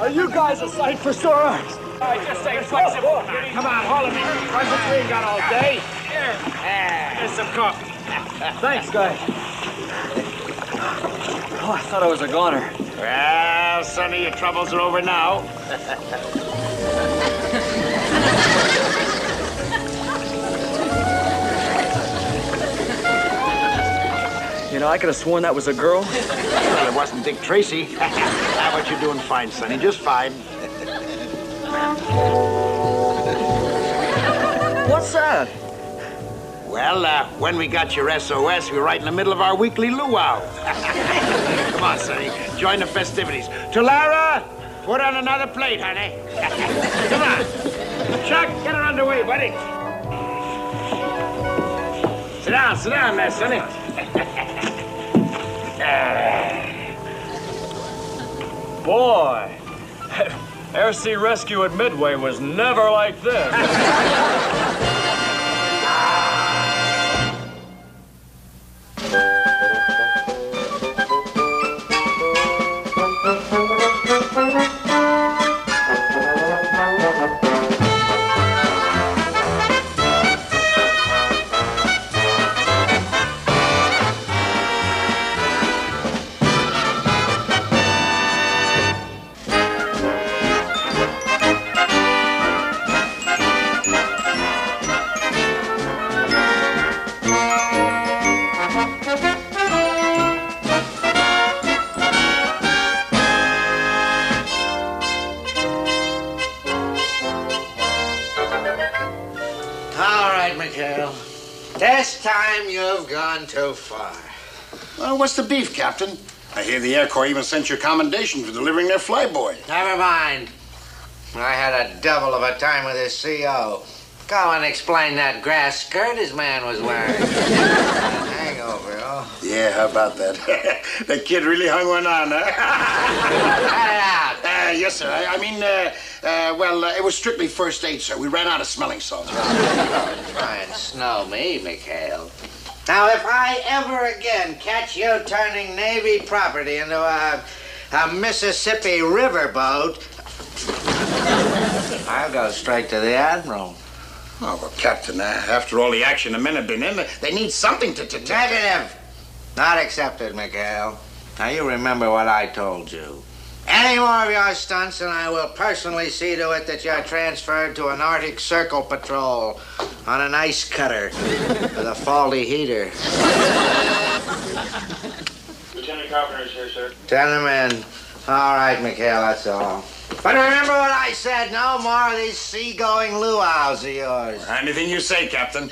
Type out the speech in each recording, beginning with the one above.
Are you guys a sight for sore eyes? All right, just stay flexible. Come on, hold it. We ain't got all day. Here. Here's some coffee. Thanks, guys. Oh, I thought I was a goner. Well, Sonny, your troubles are over now. You know, I could have sworn that was a girl. Well, it wasn't Dick Tracy. But you're doing fine, Sonny, just fine. What's that? Well, when we got your SOS, we were right in the middle of our weekly luau. Come on, Sonny, join the festivities. Tulara, put on another plate, honey. Come on. Chuck, get her underway, buddy. Sit down there, Sonny. Boy, Air Sea Rescue at Midway was never like this. McHale. This time you've gone too far. Well, what's the beef, Captain? I hear the Air Corps even sent you a commendation for delivering their flyboy. Never mind. I had a devil of a time with his CO. Go and explain that grass skirt his man was wearing. Hangover, oh. Yeah, how about that? That kid really hung one on, huh? Cut it out. Yes, sir. It was strictly first aid, sir. We ran out of smelling salts. Try and snow me, McHale. Now, if I ever again catch you turning Navy property into a Mississippi riverboat, I'll go straight to the Admiral. Oh, well, Captain, after all the action the men have been in, they need something to... Negative. Not accepted, McHale. Now, you remember what I told you. Any more of your stunts, and I will personally see to it that you're transferred to an Arctic Circle patrol on an ice cutter with a faulty heater. Lieutenant Carpenter's here, sir. Send him in. All right, McHale, that's all. But remember what I said, no more of these seagoing luau's of yours. Anything you say, Captain.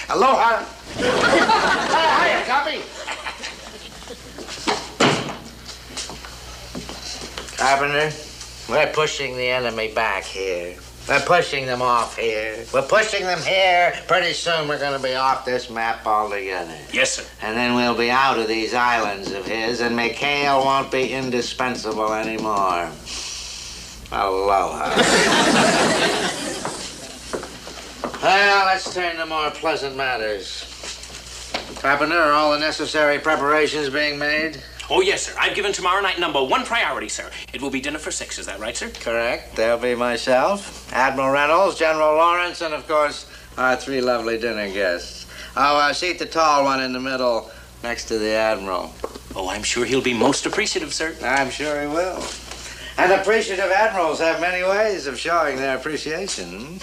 Aloha. Hiya, copy. Carpenter, we're pushing the enemy back here. We're pushing them off here. We're pushing them here. Pretty soon we're going to be off this map altogether. Yes, sir. And then we'll be out of these islands of his, and McHale won't be indispensable anymore. Aloha. Well, let's turn to more pleasant matters. Carpenter, are all the necessary preparations being made? Oh, yes, sir. I've given tomorrow night #1 priority, sir. It will be dinner for 6. Is that right, sir? Correct. There'll be myself, Admiral Reynolds, General Lawrence, and, of course, our 3 lovely dinner guests. I'll seat the tall one in the middle next to the Admiral. Oh, I'm sure he'll be most appreciative, sir. I'm sure he will. And appreciative admirals have many ways of showing their appreciation.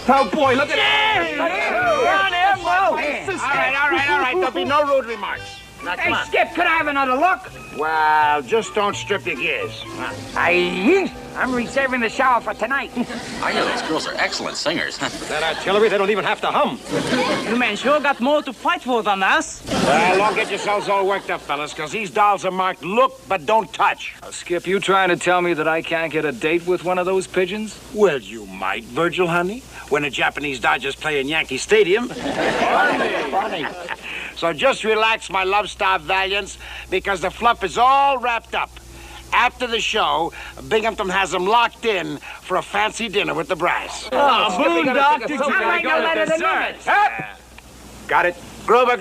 Oh, boy, look at Hey, that. Admiral. All right. There'll be no rude remarks. Now, come on. Skip, could I have another look? Well, just don't strip your gears. I'm reserving the shower for tonight. I know these girls are excellent singers. That artillery, they don't even have to hum. You men sure got more to fight for than us. Well, don't get yourselves all worked up, fellas, because these dolls are marked look, but don't touch. Skip, you trying to tell me that I can't get a date with one of those pigeons? Well, you might, Virgil, honey, when the Japanese Dodgers play in Yankee Stadium. Funny. So just relax, my love-starved valiants, because the fluff is all wrapped up. After the show, Binghamton has them locked in for a fancy dinner with the brass. Oh, Boondock, did you like no letter than nuggets? Got it. Grover,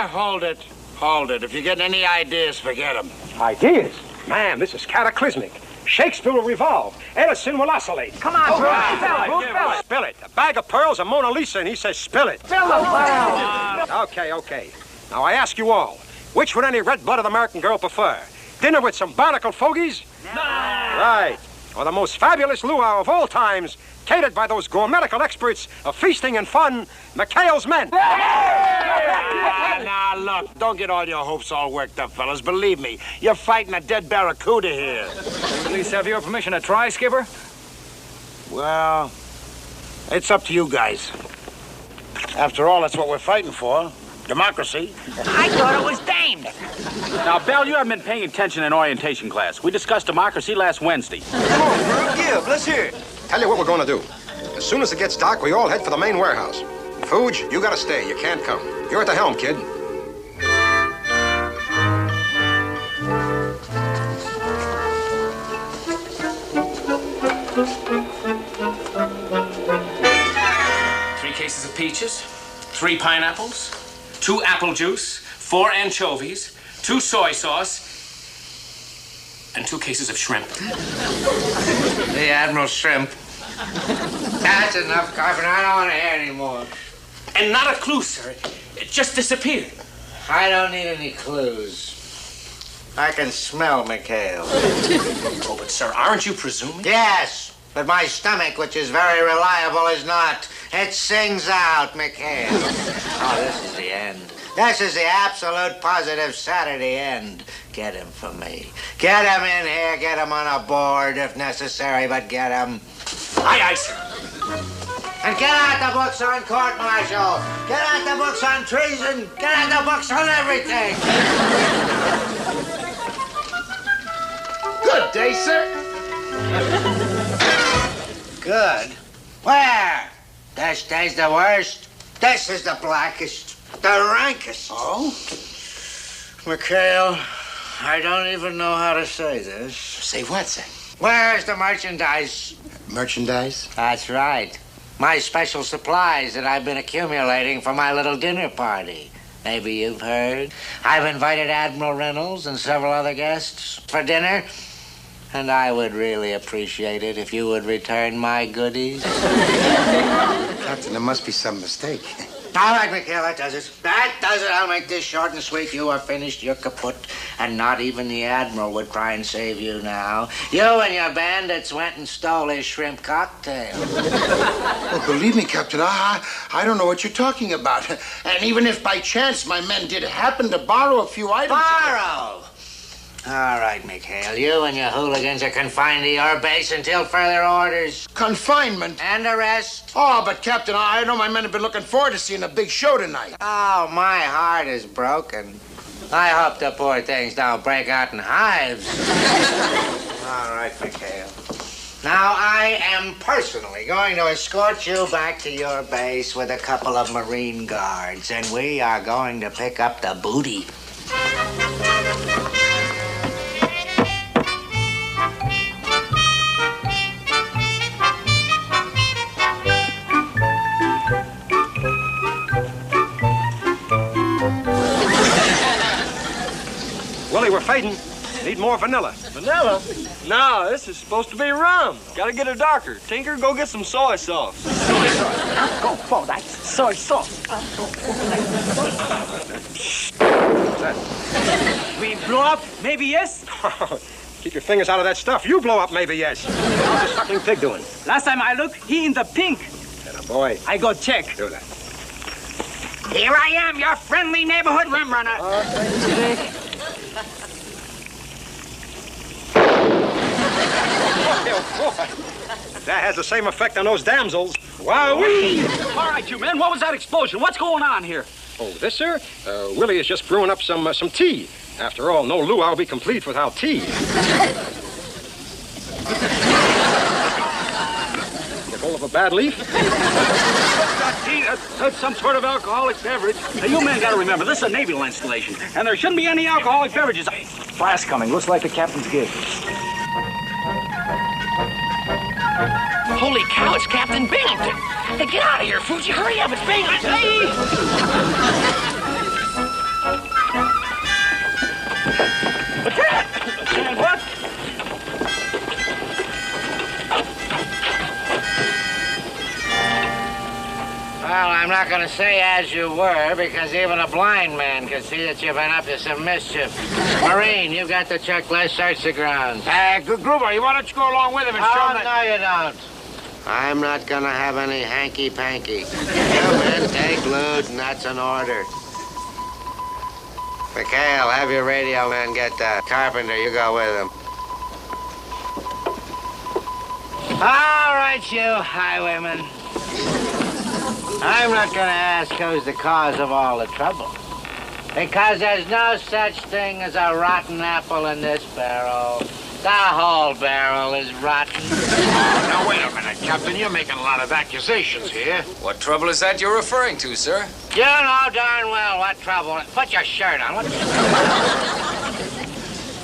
hold it. Hold it. If you're getting any ideas, forget them. Ideas? Man, this is cataclysmic. Shakespeare will revolve. Edison will oscillate. Come on, Bruce. Spill it. Spill it. A bag of pearls, a Mona Lisa, and he says spill it. Spill the pearls. Okay. Now, I ask you all, which would any red-blooded American girl prefer? Dinner with some barnacle fogies? No. Right. Or the most fabulous luau of all times, catered by those gourmetical experts of feasting and fun, McHale's men. Now, look, don't get all your hopes all worked up, fellas. Believe me, you're fighting a dead barracuda here. At least have your permission to try, Skipper? Well, it's up to you guys. After all, that's what we're fighting for. Democracy. I thought it was Dane. Now, Belle, you haven't been paying attention in orientation class. We discussed democracy last Wednesday. Come on, Brute, give. Let's hear it. Tell you what we're going to do. As soon as it gets dark, we all head for the main warehouse. Fuge, you got to stay. You can't come. You're at the helm, kid. Three cases of peaches, 3 pineapples, 2 apple juice, 4 anchovies, 2 soy sauce, and 2 cases of shrimp. The Admiral shrimp. That's enough, Carpenter. I don't want to hear any more. And not a clue, sir. It just disappeared. I don't need any clues. I can smell McHale. Oh, but, sir, aren't you presuming? Yes, but my stomach, which is very reliable, is not. It sings out, McHale. Oh, this is the end. This is the absolute positive Saturday end. Get him for me. Get him in here. Get him on a board if necessary, but get him. Aye, aye, sir. And get out the books on court-martial. Get out the books on treason. Get out the books on everything. Good day, sir. Good? Where? This day's the worst. This is the blackest. The rankest. Oh? McHale, I don't even know how to say this. Say what, sir? Where's the merchandise? Merchandise? That's right. My special supplies that I've been accumulating for my little dinner party. Maybe you've heard. I've invited Admiral Reynolds and several other guests for dinner. And I would really appreciate it if you would return my goodies. Captain, there must be some mistake. All right, McHale, that does it. That does it. I'll make this short and sweet. You are finished. You're kaput. And not even the Admiral would try and save you now. You and your bandits went and stole his shrimp cocktail. Well, believe me, Captain, I don't know what you're talking about. And even if by chance my men did happen to borrow a few items... Borrow? All right, McHale. You and your hooligans are confined to your base until further orders. Confinement? And arrest. Oh, but Captain, I know my men have been looking forward to seeing a big show tonight. Oh, my heart is broken. I hope the poor things don't break out in hives. All right, McHale. Now, I am personally going to escort you back to your base with a couple of Marine guards, and we are going to pick up the booty. Willie, we're fading. Need more vanilla. Vanilla? No, this is supposed to be rum. Gotta get it darker. Tinker, go get some soy sauce. Go for that soy sauce. We blow up? Maybe yes? Keep your fingers out of that stuff. You blow up, maybe yes. How's the suckling pig doing? Last time I looked, he in the pink. And a boy. I go check. Do that. Here I am, your friendly neighborhood rum runner. That has the same effect on those damsels. Wowee! All right, you men, what was that explosion? What's going on here? Oh, this, sir? Willie is just brewing up some tea. After all, no luau will be complete without tea. Get hold of a bad leaf? Tea, that's some sort of alcoholic beverage. Now, you men got to remember, this is a naval installation, and there shouldn't be any alcoholic beverages. Blast coming. Looks like the captain's gig. Holy cow, it's Captain Binghamton. Hey, get out of here, Fuji. Hurry up, it's Binghamton. Lieutenant! I'm not going to say as you were, because even a blind man can see that you've been up to some mischief. Marine, you got the checklist. Search the grounds. Gruber, why don't you go along with him and show him No, you don't. I'm not going to have any hanky-panky. You men take loot, and that's an order. McHale, have your radio man get Carpenter. You go with him. All right, you highwaymen. I'm not going to ask who's the cause of all the trouble. Because there's no such thing as a rotten apple in this barrel. The whole barrel is rotten. Now, wait a minute, Captain. You're making a lot of accusations here. What trouble is that you're referring to, sir? You know darn well what trouble. Put your shirt on.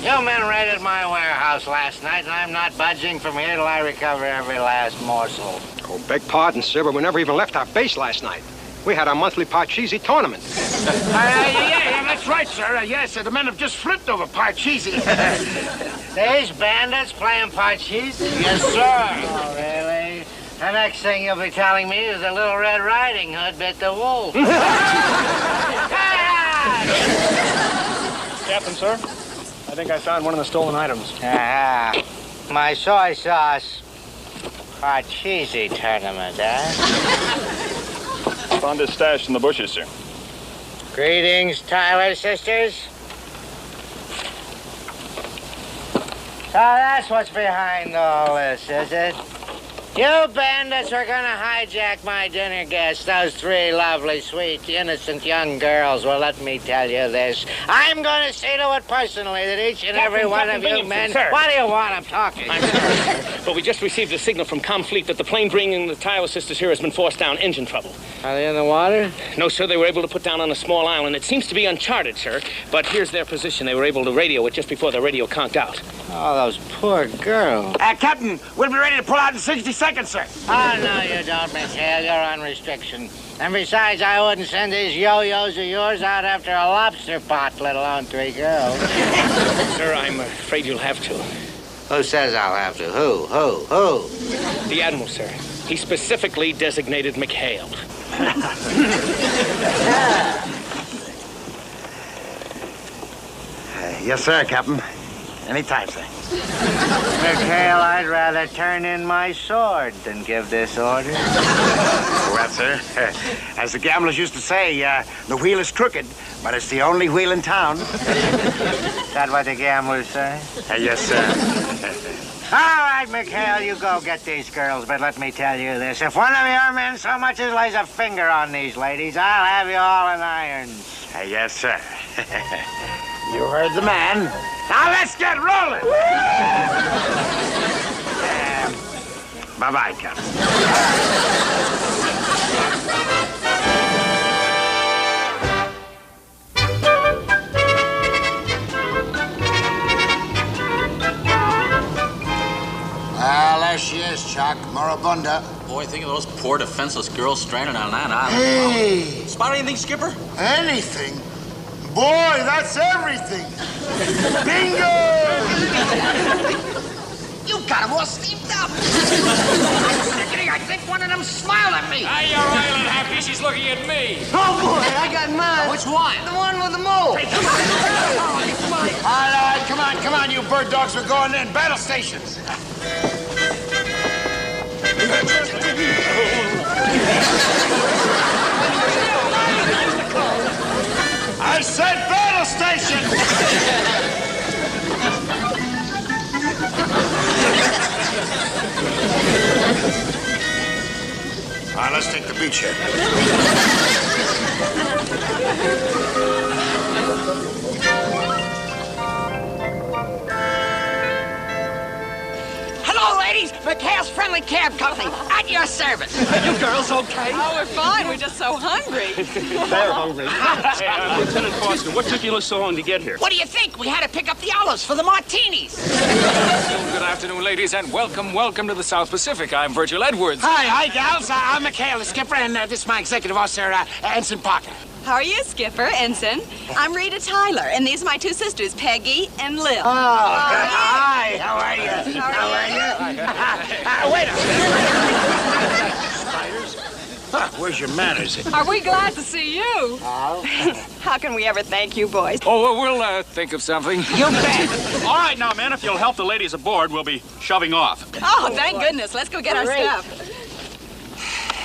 You men raided my warehouse last night, and I'm not budging from here till I recover every last morsel. Oh, beg pardon, sir, but we never even left our base last night. We had our monthly Parcheesi tournament. Yeah, that's right, sir. Yes, the men have just flipped over Parcheesi. These bandits playing Parcheesi? Yes, sir. Oh, really? The next thing you'll be telling me is the Little Red Riding Hood bit the wolf. Captain, sir, I think I found one of the stolen items. My soy sauce Parcheesi tournament, Found this stashed in the bushes, sir. Greetings, Tyler sisters. So that's what's behind all this, is it? You bandits are gonna hijack my dinner guests, those three lovely, sweet, innocent young girls. Well, let me tell you this. I'm gonna see to it personally that each and every one of you men... Sir. What do you want? I'm talking. I'm sorry, sir, but we just received a signal from Comfleet that the plane bringing the Tyler sisters here has been forced down. Engine trouble. Are they in the water? No, sir, they were able to put down on a small island. It seems to be uncharted, sir, but here's their position. They were able to radio it just before the radio conked out. Oh, those poor girls. Captain, we'll be ready to pull out in 60 seconds, sir. Oh, no, you don't, McHale. You're on restriction. And besides, I wouldn't send these yo-yos of yours out after a lobster pot, let alone three girls. Sir, I'm afraid you'll have to. Who says I'll have to? Who? The Admiral, sir. He specifically designated McHale. Yes, sir, Captain. Anytime, sir. McHale, I'd rather turn in my sword than give this order. Well, sir, as the gamblers used to say, the wheel is crooked, but it's the only wheel in town. Is that what the gamblers say? Yes, sir. All right, McHale, you go get these girls, but let me tell you this. If one of your men so much as lays a finger on these ladies, I'll have you all in irons. Yes, sir. You heard the man. Now let's get rolling. Bye-bye, Captain. Well, there she is, Chuck. Moribunda. Boy, think of those poor defenseless girls stranded on that island. Hey! Spot anything, Skipper? Anything? Boy, that's everything. Bingo! You got him all steamed up. I think one of them smiled at me. Hey, you're island happy. She's looking at me. Oh, boy, I got mine. Which one? The one with the mole. Hey, come on. All right, come on, you bird dogs. We're going in. Battle stations. I said battle station! All right, let's take the beachhead. Hello, ladies. McHale's Friendly Cab Company. At your service. You girls okay? Oh, we're fine. We're just so hungry. They're hungry. Hey, Lieutenant Foster, what took you so long to get here? What do you think? We had to pick up the olives for the martinis. Good afternoon, ladies, and welcome to the South Pacific. I'm Virgil Edwards. Hi, gals. I'm McHale, the skipper, and this is my executive officer, Ensign Parker. How are you, Skipper, Ensign? I'm Rita Tyler, and these are my two sisters, Peggy and Lil. Oh, hi. How are you? How are you? Wait a minute. Spiders? Huh. where's your manners? Are we glad to see you? How can we ever thank you, boys? Oh, we'll think of something. You bet. All right, now, man, if you'll help the ladies aboard, we'll be shoving off. Oh, thank goodness. Let's go get our stuff.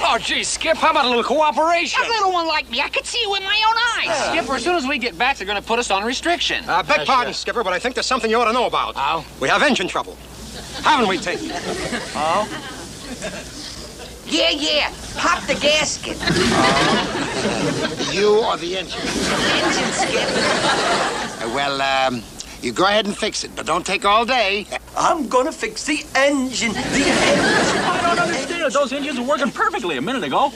Oh, gee, Skip, how about a little cooperation? A little one like me, I could see you with my own eyes. Skipper, as soon as we get back, they're going to put us on restriction. Beg pardon, Skipper, but I think there's something you ought to know about. Oh? We have engine trouble. Haven't we, Tate? Oh? Yeah. Pop the gasket. You or the engine? Engine, Skip. Well, you go ahead and fix it, but don't take all day. I'm gonna fix the engine. I don't understand. Those engines were working perfectly a minute ago.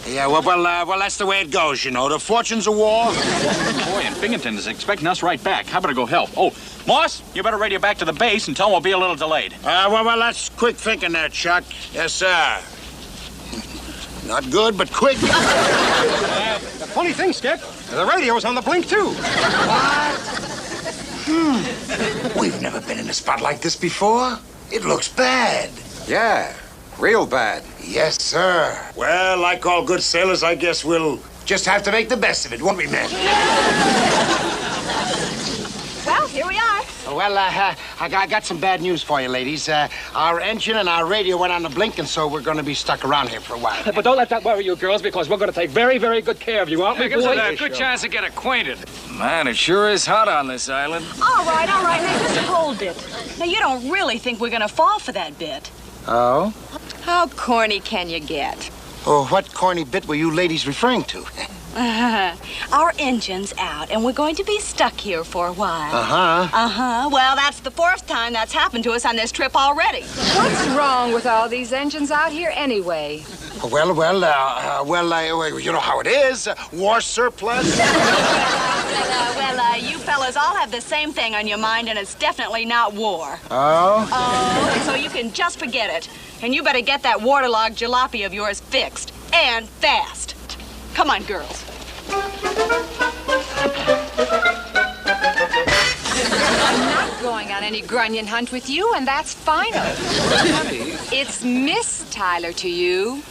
Yeah, well, that's the way it goes, you know. The fortunes of war. Boy, and Binghamton is expecting us right back. I better go help. Oh, Moss, you better radio back to the base and tell them we'll be a little delayed. Well, that's quick thinking there, Chuck. Yes, sir. Not good, but quick. The funny thing, Skip, the radio's on the blink, too. We've never been in a spot like this before. It looks bad. Yeah, real bad. Yes, sir. Well, like all good sailors, I guess we'll just have to make the best of it, won't we, men? Well, here we are. Well, I got some bad news for you, ladies. Our engine and our radio went on the blink, and so we're going to be stuck around here for a while. But don't let that worry you, girls, because we're going to take very, very good care of you, aren't we? Gives us a good chance to get acquainted. Man, it sure is hot on this island. All right. Now, just hold it. Now, you don't really think we're going to fall for that bit. Oh? How corny can you get? Oh, what corny bit were you ladies referring to? Our engine's out, and we're going to be stuck here for a while. Uh-huh. Well, that's the 4th time that's happened to us on this trip already. What's wrong with all these engines out here anyway? Well, you know how it is. War surplus. You fellas all have the same thing on your mind, and it's definitely not war. Oh? So you can just forget it. And you better get that waterlogged jalopy of yours fixed, and fast. Come on, girls. I'm not going on any grunion hunt with you, and that's final. Honey. It's Miss Tyler to you.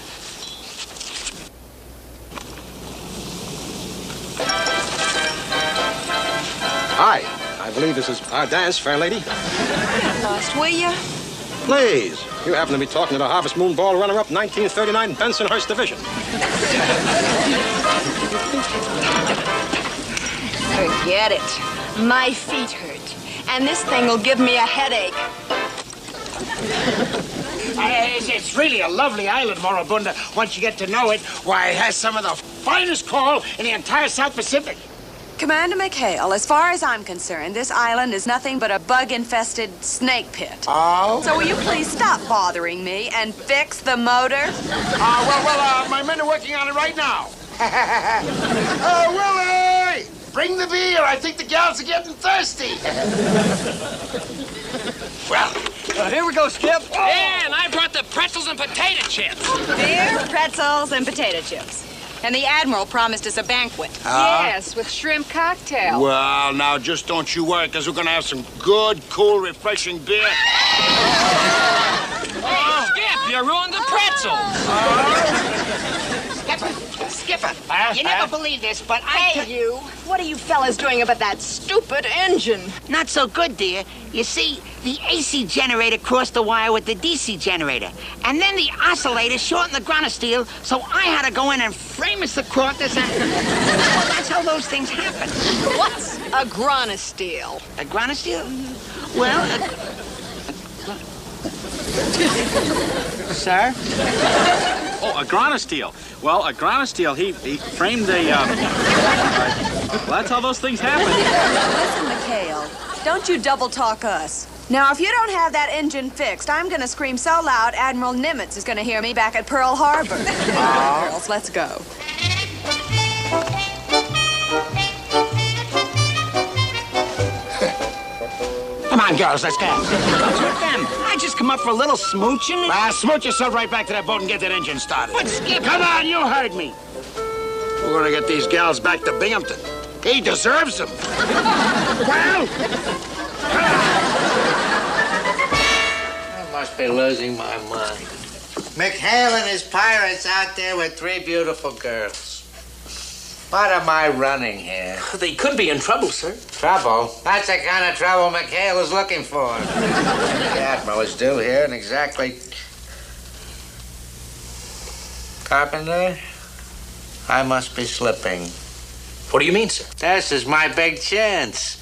Hi, I believe this is our dance, fair lady. Lost, will you? Please, you happen to be talking to the Harvest Moon Ball runner-up 1939 Bensonhurst Division. Forget it. My feet hurt, and this thing will give me a headache. It's really a lovely island, Moribunda. Once you get to know it, why, it has some of the finest coral in the entire South Pacific. Commander McHale, as far as I'm concerned, this island is nothing but a bug-infested snake pit. Oh? So will you please stop bothering me and fix the motor? My men are working on it right now. Willie! Bring the beer. I think the gals are getting thirsty. Well, here we go, Skip. Oh. Yeah, and I brought the pretzels and potato chips. Beer, pretzels, and potato chips. And the Admiral promised us a banquet. Yes, with shrimp cocktail. Well, now, just don't you worry, because we're going to have some good, cool, refreshing beer. Oh, Skip, you ruined the pretzels. Skipper, you never believe this, but you. What are you fellas doing about that stupid engine? Not so good, dear. You see, the AC generator crossed the wire with the DC generator. And then the oscillator shortened the ground steel, so I had to go in and famous the quarters and... Well, that's how those things happen. What's a granosteel? A granosteel? Well, Sir? Oh, a granosteel. Well, a granosteel, he framed a, well, that's how those things happen. Listen, McHale, don't you double-talk us. Now, if you don't have that engine fixed, I'm going to scream so loud Admiral Nimitz is going to hear me back at Pearl Harbor. Girls, let's go. Come on, girls, let's go. What's with them? I just come up for a little smooching. Smooch yourself right back to that boat and get that engine started. But Skip... Come on, you heard me. We're going to get these gals back to Binghamton. He deserves them. Well... I must be losing my mind. McHale and his pirates out there with 3 beautiful girls. What am I running here? They could be in trouble, sir. Trouble? That's the kind of trouble McHale is looking for. The Admiral is due here in exactly... Carpenter, I must be slipping. What do you mean, sir? This is my big chance.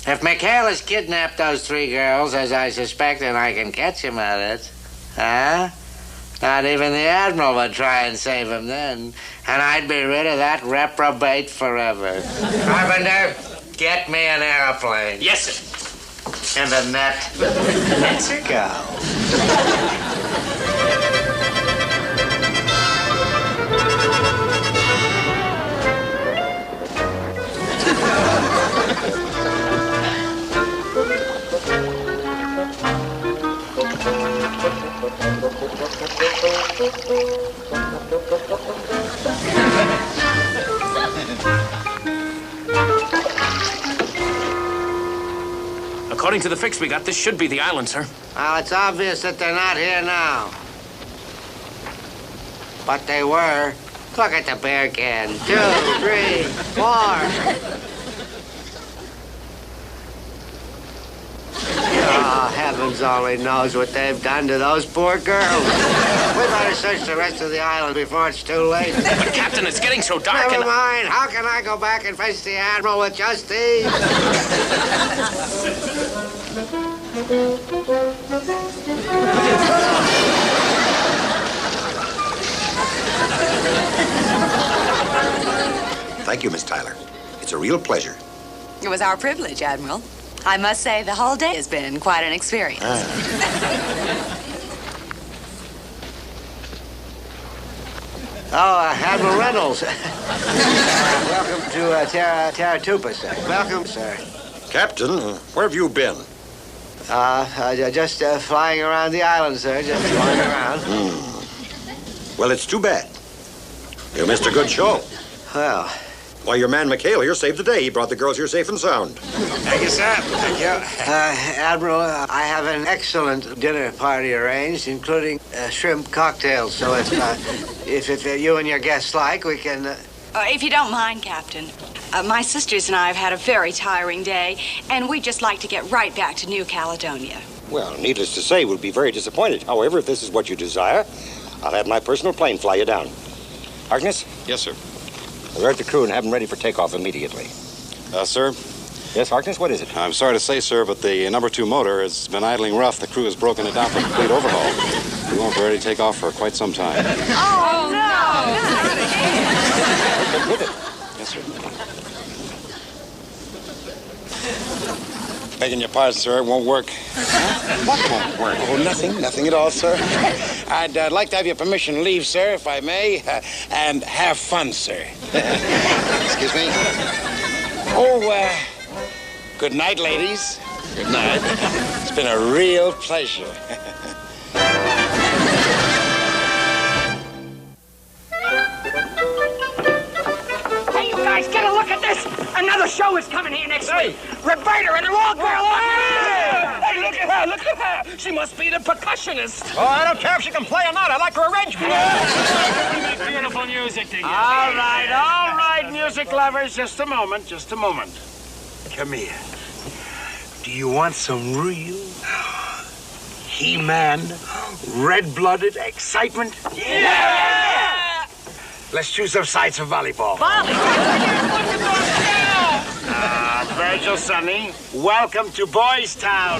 If McHale has kidnapped those 3 girls, as I suspect, and I can catch him at it, huh? Not even the Admiral would try and save him then. And I'd be rid of that reprobate forever. Carpenter, get me an airplane. Yes, sir. And a net. Let's go. According to the fix we got, this should be the island, sir. Well, it's obvious that they're not here now. But they were. Look at the beer can. 2, 3, 4. Oh, heavens only knows what they've done to those poor girls. We better search the rest of the island before it's too late. But, Captain, it's getting so dark. Never mind. How can I go back and face the Admiral with just these? Thank you, Miss Tyler. It's a real pleasure. It was our privilege, Admiral. I must say the whole day has been quite an experience. Admiral Reynolds. Welcome to Terratuba, sir. Welcome, sir. Captain, where have you been? Just flying around the island, sir. Just flying around. Well, it's too bad. You missed a good show. Well... Why, your man McHale here saved the day. He brought the girls here safe and sound. Thank you, sir. Thank you. Admiral, I have an excellent dinner party arranged, including shrimp cocktails. So if you and your guests like, we can... If you don't mind, Captain, my sisters and I have had a very tiring day, and we'd just like to get right back to New Caledonia. Well, needless to say, we'll be very disappointed. However, if this is what you desire, I'll have my personal plane fly you down. Harkness? Yes, sir. Alert the crew and have them ready for takeoff immediately. Sir? Yes, Harkness, what is it? I'm sorry to say, sir, but the number 2 motor has been idling rough. The crew has broken it down for a complete overhaul. We won't be ready to take off for quite some time. Oh, no! Get with it. Yes, sir. Begging your pardon, sir, it won't work. What won't work? Oh, nothing at all, sir. I'd like to have your permission to leave, sir, if I may, and have fun, sir. Excuse me? Oh, good night, ladies. Good night. It's been a real pleasure. Hey, you guys, get a look at this! Another show is coming here next week. Roberta and her all girl. Hey, look at her, look at her. She must be the percussionist. Oh, I don't care if she can play or not. I like her arrangement. We make beautiful music together. All right, music lovers. Just a moment. Come here. Do you want some real He-Man, red-blooded excitement? Yeah! Let's choose some sides for volleyball. Virgil, sonny, welcome to Boys Town.